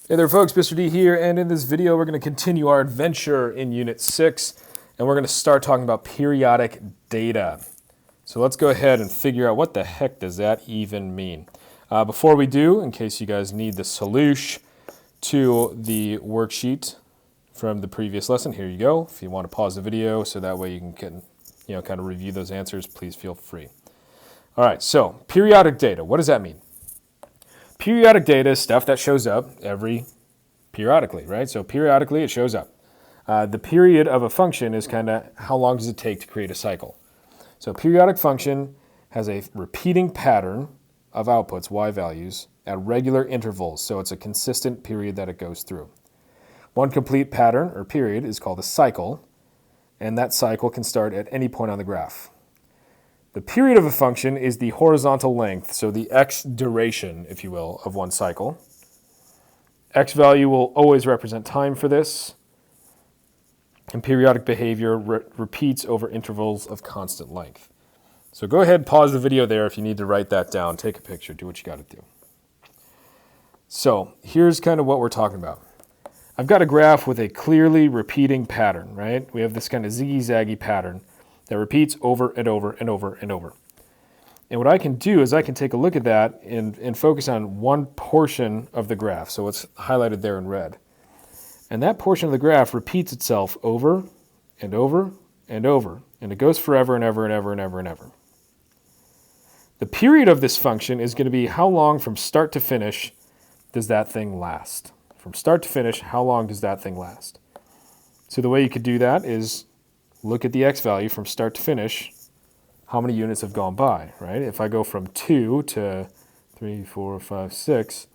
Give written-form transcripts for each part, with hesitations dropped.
Hey there folks, Mr. D here, and in this video we're going to continue our adventure in Unit 6, and we're going to start talking about periodic data. So let's go ahead and figure out what the heck does that even mean. Before we do, in case you guys need the solution to the worksheet from the previous lesson, here you go. If you want to pause the video so that way you can kind of review those answers, please feel free. All right, so periodic data, what does that mean? Periodic data is stuff that shows up periodically, right? So periodically it shows up. The period of a function is kind of how long does it take to create a cycle. So periodic function has a repeating pattern of outputs, y values, at regular intervals. So it's a consistent period that it goes through. One complete pattern or period is called a cycle, and that cycle can start at any point on the graph. The period of a function is the horizontal length, so the x duration, if you will, of one cycle. X value will always represent time for this, and periodic behavior repeats over intervals of constant length. So go ahead, pause the video there if you need to write that down, take a picture, do what you got to do. So here's kind of what we're talking about. I've got a graph with a clearly repeating pattern, right? We have this kind of ziggy-zaggy pattern that repeats over and over and over and over. And what I can do is I can take a look at that and focus on one portion of the graph. So it's highlighted there in red. And that portion of the graph repeats itself over and over and over. And it goes forever and ever and ever and ever and ever. The period of this function is going to be how long from start to finish does that thing last. From start to finish, how long does that thing last? So the way you could do that is look at the x value from start to finish, how many units have gone by, right? If I go from 2 to 3, 4, 5, 6,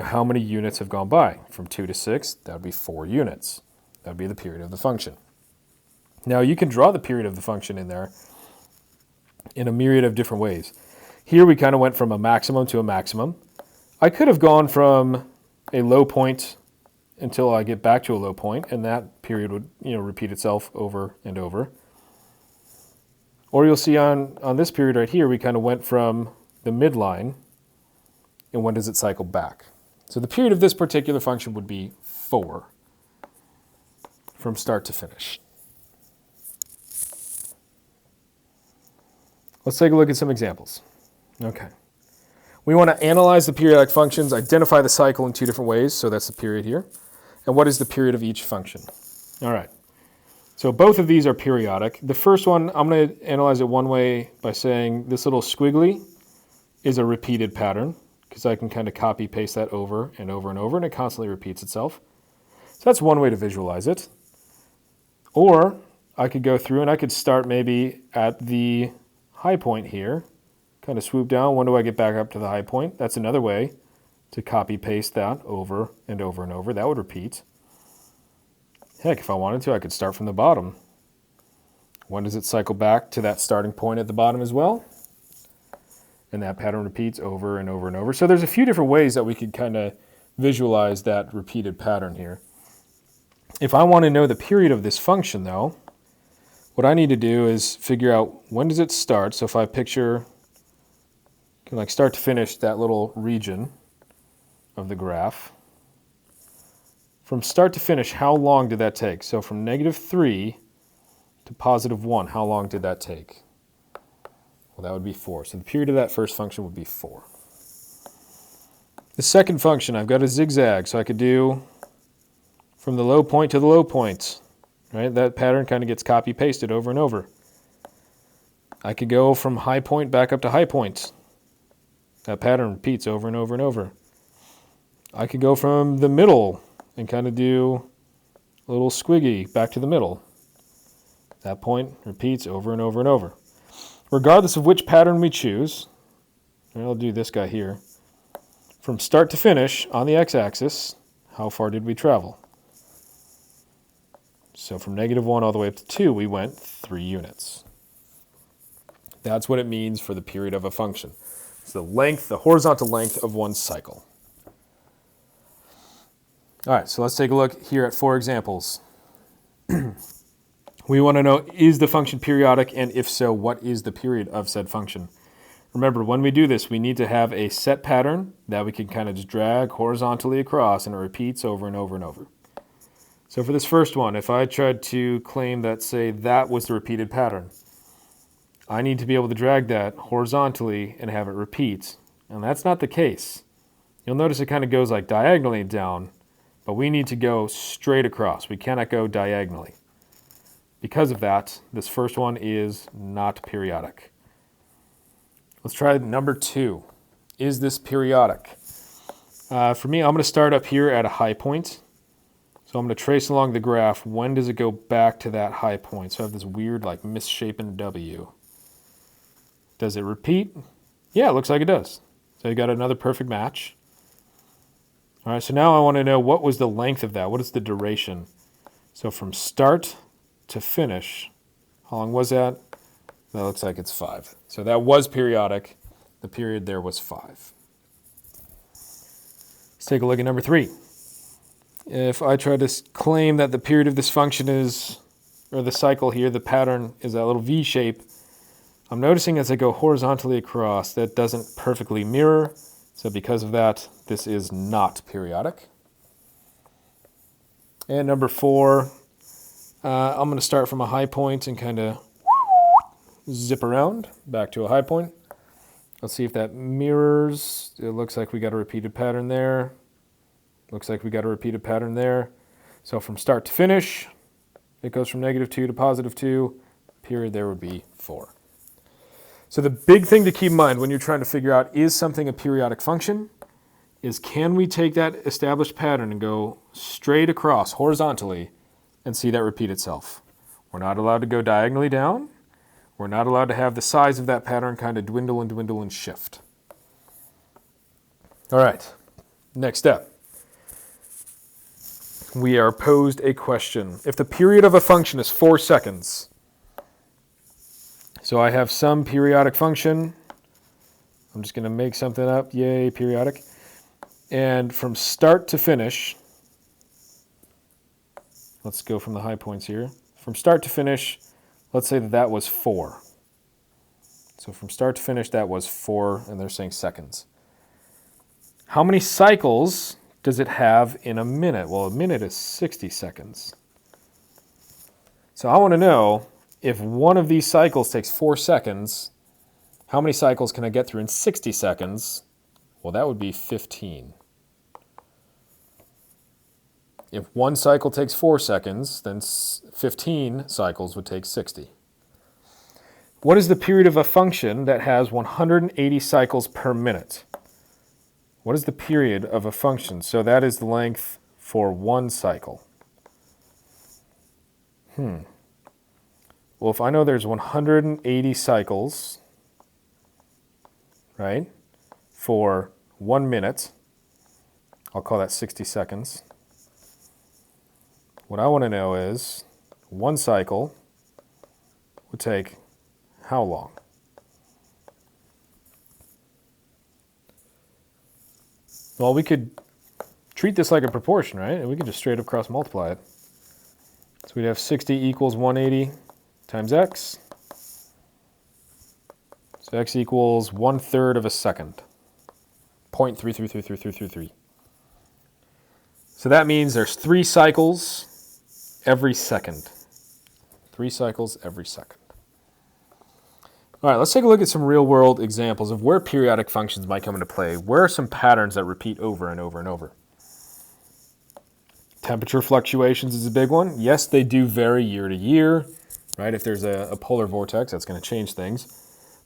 how many units have gone by? From 2 to 6, that would be 4 units. That would be the period of the function. Now you can draw the period of the function in there in a myriad of different ways. Here we kind of went from a maximum to a maximum. I could have gone from a low point until I get back to a low point, and that period would repeat itself over and over. Or you'll see on this period right here, we kind of went from the midline, and when does it cycle back? So the period of this particular function would be 4 from start to finish. Let's take a look at some examples. Okay. We want to analyze the periodic functions, identify the cycle in 2 different ways, so that's the period here. And what is the period of each function? All right. So both of these are periodic. The first one, I'm going to analyze it one way by saying this little squiggly is a repeated pattern, because I can kind of copy paste that over and over and over, and it constantly repeats itself. So that's one way to visualize it. Or I could go through and I could start maybe at the high point here, kind of swoop down. When do I get back up to the high point? That's another way to copy paste that over and over and over. That would repeat. Heck, if I wanted to, I could start from the bottom. When does it cycle back to that starting point at the bottom as well? And that pattern repeats over and over and over. So there's a few different ways that we could kind of visualize that repeated pattern here. If I want to know the period of this function though, what I need to do is figure out when does it start. So if I picture like start to finish that little region of the graph. From start to finish, how long did that take? So from -3 to +1, how long did that take? Well, that would be 4. So the period of that first function would be 4. The second function, I've got a zigzag, so I could do from the low point to the low point, right? That pattern kind of gets copy-pasted over and over. I could go from high point back up to high point. That pattern repeats over and over and over. I could go from the middle and kind of do a little squiggy back to the middle. That point repeats over and over and over. Regardless of which pattern we choose, I'll do this guy here. From start to finish on the x-axis, how far did we travel? So from -1 all the way up to 2, we went 3 units. That's what it means for the period of a function. It's the length, the horizontal length of one cycle. All right, so let's take a look here at 4 examples. We want to know, is the function periodic, and if so, what is the period of said function? Remember, when we do this, we need to have a set pattern that we can kind of just drag horizontally across, and it repeats over and over and over. So for this first one, if I tried to claim that, say, that was the repeated pattern, I need to be able to drag that horizontally and have it repeat. And that's not the case. You'll notice it kind of goes like diagonally down, but we need to go straight across. We cannot go diagonally. Because of that, this first one is not periodic. Let's try number 2. Is this periodic? For me, I'm going to start up here at a high point. So I'm going to trace along the graph. When does it go back to that high point? So I have this weird like misshapen W. Does it repeat? Yeah, it looks like it does. So you got another perfect match. All right, so now I want to know what was the length of that? What is the duration? So from start to finish, how long was that? That looks like it's 5. So that was periodic. The period there was 5. Let's take a look at number 3. If I try to claim that the period of this function is, or the cycle here, the pattern is that little V shape, I'm noticing as I go horizontally across, that doesn't perfectly mirror. So because of that, this is not periodic. And number 4, I'm going to start from a high point and kind of zip around back to a high point. Let's see if that mirrors. It looks like we got a repeated pattern there. Looks like we got a repeated pattern there. So from start to finish, it goes from -2 to +2. Period there would be 4. So the big thing to keep in mind when you're trying to figure out is something a periodic function is can we take that established pattern and go straight across horizontally and see that repeat itself. We're not allowed to go diagonally down. We're not allowed to have the size of that pattern kind of dwindle and dwindle and shift. All right, next step. We are posed a question. If the period of a function is 4 seconds, so I have some periodic function. I'm just going to make something up. Yay, periodic. And from start to finish, let's go from the high points here. From start to finish, let's say that that was 4. So from start to finish, that was 4, and they're saying seconds. How many cycles does it have in a minute? Well, a minute is 60 seconds. So I want to know, if one of these cycles takes 4 seconds, how many cycles can I get through in 60 seconds? Well, that would be 15. If one cycle takes 4 seconds, then 15 cycles would take 60. What is the period of a function that has 180 cycles per minute? What is the period of a function? So that is the length for one cycle. Well, if I know there's 180 cycles, right, for 1 minute, I'll call that 60 seconds. What I want to know is one cycle would take how long? Well, we could treat this like a proportion, right? And we could just straight up cross multiply it. So we'd have 60 equals 180 times x. So x equals 1/3 of a second. 0.33333333. So that means there's 3 cycles every second. 3 cycles every second. All right, let's take a look at some real-world examples of where periodic functions might come into play. Where are some patterns that repeat over and over and over? Temperature fluctuations is a big one. Yes, they do vary year to year, right? If there's a polar vortex, that's going to change things.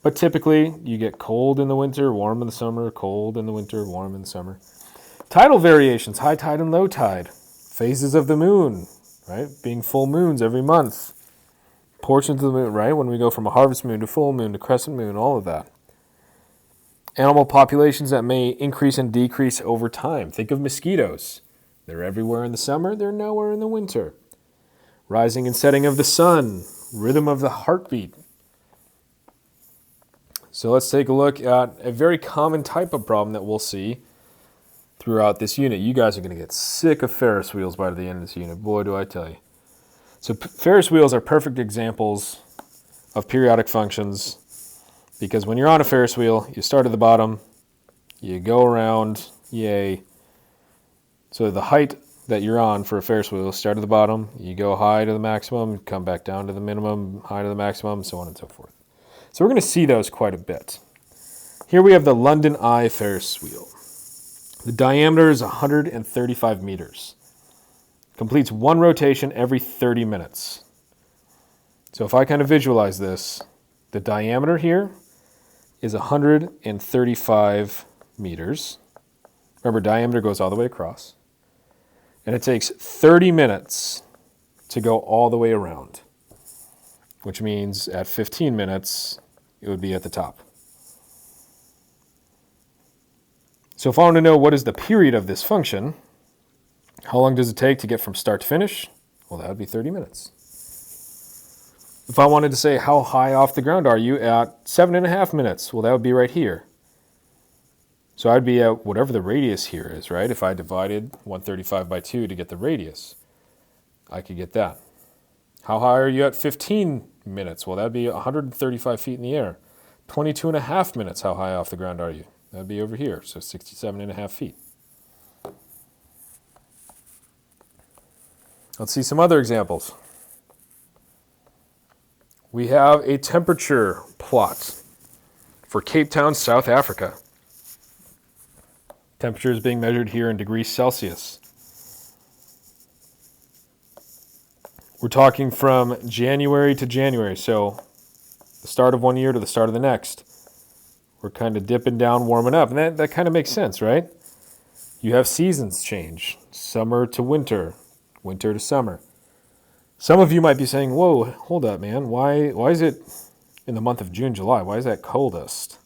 But typically, you get cold in the winter, warm in the summer, cold in the winter, warm in the summer. Tidal variations, high tide and low tide. Phases of the moon, right? Being full moons every month. Portions of the moon, right? When we go from a harvest moon to full moon to crescent moon, all of that. Animal populations that may increase and decrease over time. Think of mosquitoes. They're everywhere in the summer, they're nowhere in the winter. Rising and setting of the sun, rhythm of the heartbeat. So let's take a look at a very common type of problem that we'll see throughout this unit. You guys are going to get sick of Ferris wheels by the end of this unit. Boy, do I tell you. So Ferris wheels are perfect examples of periodic functions Because when you're on a Ferris wheel, you start at the bottom, you go around, yay. So the height that you're on for a Ferris wheel, start at the bottom, you go high to the maximum, come back down to the minimum, high to the maximum, so on and so forth. So we're going to see those quite a bit. Here we have the London Eye Ferris wheel. The diameter is 135 meters. Completes one rotation every 30 minutes. So if I kind of visualize this, the diameter here is 135 meters. Remember, diameter goes all the way across. And it takes 30 minutes to go all the way around, which means at 15 minutes, it would be at the top. So if I want to know what is the period of this function, how long does it take to get from start to finish? Well, that would be 30 minutes. If I wanted to say how high off the ground are you at 7.5 minutes, well, that would be right here. So I'd be at whatever the radius here is, right? If I divided 135 by 2 to get the radius, I could get that. How high are you at 15 minutes? Well, that'd be 135 feet in the air. 22.5 minutes, how high off the ground are you? That'd be over here, so 67.5 feet. Let's see some other examples. We have a temperature plot for Cape Town, South Africa. Temperature is being measured here in degrees Celsius. We're talking from January to January, so the start of one year to the start of the next. We're kind of dipping down, warming up, and that kind of makes sense, right? You have seasons change, summer to winter, winter to summer. Some of you might be saying, whoa, hold up, man. Why is it in the month of June, July? Why is that coldest?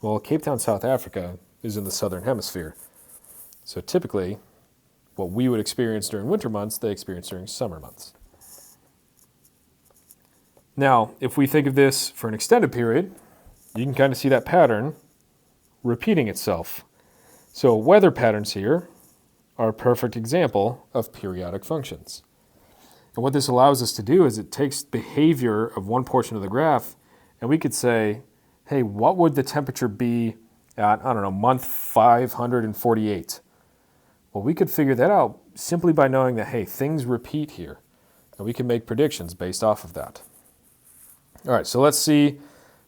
Well, Cape Town, South Africa is in the southern hemisphere. So typically, what we would experience during winter months, they experience during summer months. Now, if we think of this for an extended period, you can kind of see that pattern repeating itself. So weather patterns here are a perfect example of periodic functions. And what this allows us to do is it takes behavior of one portion of the graph, and we could say, hey, what would the temperature be at, I don't know, month 548? Well, we could figure that out simply by knowing that, hey, things repeat here. And we can make predictions based off of that. All right, so let's see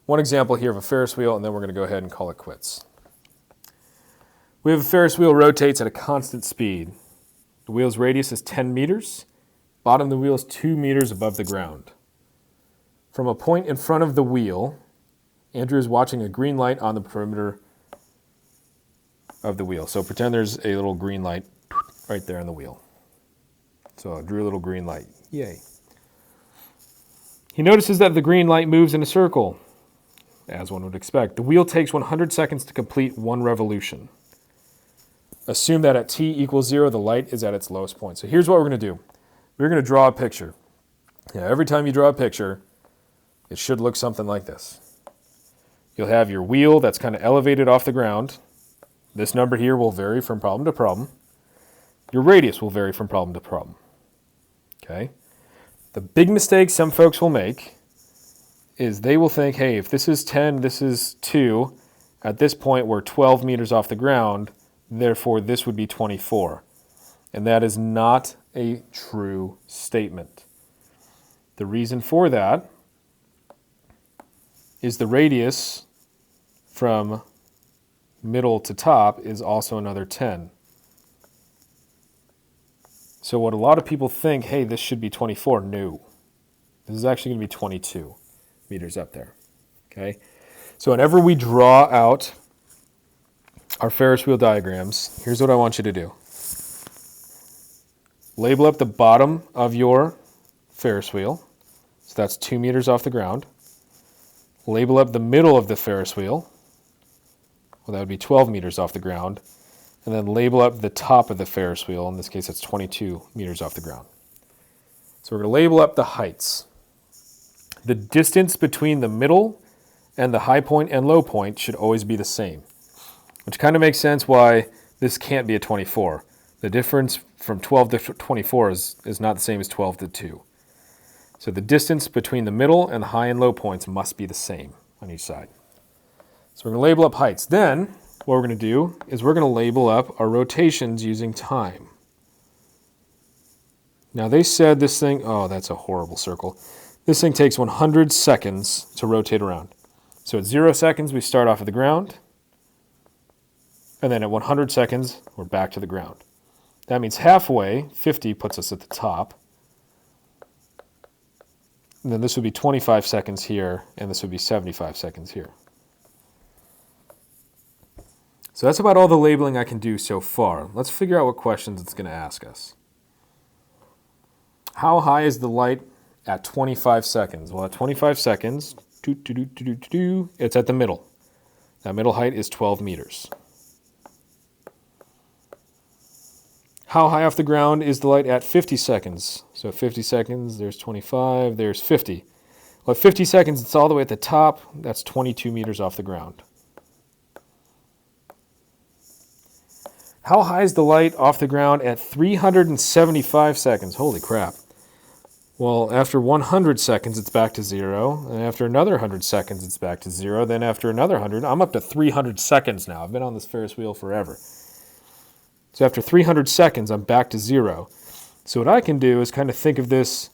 one example here of a Ferris wheel, and then we're going to go ahead and call it quits. We have a Ferris wheel rotates at a constant speed. The wheel's radius is 10 meters. Bottom of the wheel is 2 meters above the ground. From a point in front of the wheel, Andrew is watching a green light on the perimeter of the wheel. So pretend there's a little green light right there on the wheel. So I drew a little green light. Yay. He notices that the green light moves in a circle, as one would expect. The wheel takes 100 seconds to complete one revolution. Assume that at t equals 0, the light is at its lowest point. So here's what we're going to do. We're going to draw a picture. Every time you draw a picture, it should look something like this. You'll have your wheel that's kind of elevated off the ground. This number here will vary from problem to problem. Your radius will vary from problem to problem. Okay? The big mistake some folks will make is they will think, hey, if this is 10, this is 2, at this point we're 12 meters off the ground, therefore this would be 24. And that is not a true statement. The reason for that is the radius from middle to top is also another 10. So what a lot of people think, hey, this should be 24. No. This is actually going to be 22 meters up there. Okay? So whenever we draw out our Ferris wheel diagrams, here's what I want you to do. Label up the bottom of your Ferris wheel. So that's 2 meters off the ground. Label up the middle of the Ferris wheel. Well, that would be 12 meters off the ground. And then label up the top of the Ferris wheel. In this case, it's 22 meters off the ground. So we're going to label up the heights. The distance between the middle and the high point and low point should always be the same, which kind of makes sense why this can't be a 24. The difference from 12 to 24 is not the same as 12 to 2. So the distance between the middle and the high and low points must be the same. on each side. So we're going to label up heights. Then what we're going to do is we're going to label up our rotations using time. Now they said this thing, oh, that's a horrible circle. This thing takes 100 seconds to rotate around. So at 0 seconds, we start off at the ground. And then at 100 seconds, we're back to the ground. That means halfway, 50 puts us at the top. And then this would be 25 seconds here, and this would be 75 seconds here. So that's about all the labeling I can do so far. Let's figure out what questions it's going to ask us. How high is the light at 25 seconds? Well, at 25 seconds, it's at the middle. That middle height is 12 meters. How high off the ground is the light at 50 seconds? So 50 seconds, there's 25, there's 50. Well, at 50 seconds, it's all the way at the top. That's 22 meters off the ground. How high is the light off the ground at 375 seconds? Holy crap. Well, after 100 seconds, it's back to 0. And after another 100 seconds, it's back to 0. Then after another 100, I'm up to 300 seconds now. I've been on this Ferris wheel forever. So after 300 seconds, I'm back to 0. So what I can do is kind of think of this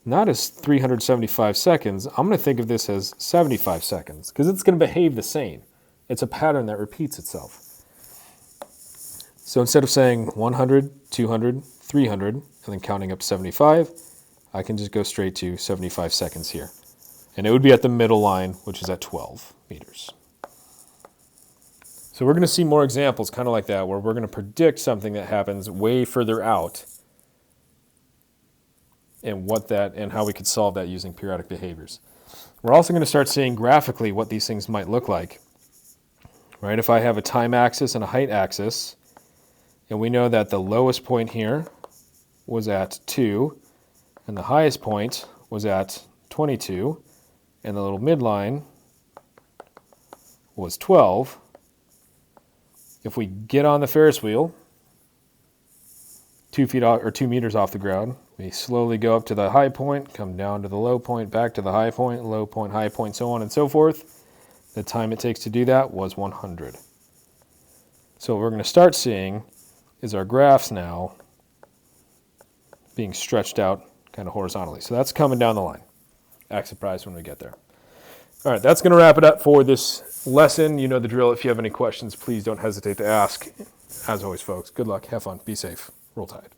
not as 375 seconds. I'm going to think of this as 75 seconds because it's going to behave the same. It's a pattern that repeats itself. So instead of saying 100, 200, 300, and then counting up to 75, I can just go straight to 75 seconds here. And it would be at the middle line, which is at 12 meters. So we're going to see more examples kind of like that, where we're going to predict something that happens way further out and how we could solve that using periodic behaviors. We're also going to start seeing graphically what these things might look like. Right? If I have a time axis and a height axis, and we know that the lowest point here was at 2, and the highest point was at 22, and the little midline was 12. If we get on the Ferris wheel, 2 meters off the ground, we slowly go up to the high point, come down to the low point, back to the high point, low point, high point, so on and so forth. The time it takes to do that was 100. So what we're going to start seeing is our graphs now being stretched out kind of horizontally. So that's coming down the line. Act surprised when we get there. All right, that's going to wrap it up for this lesson. You know the drill. If you have any questions, please don't hesitate to ask. As always, folks, good luck, have fun, be safe, roll tide.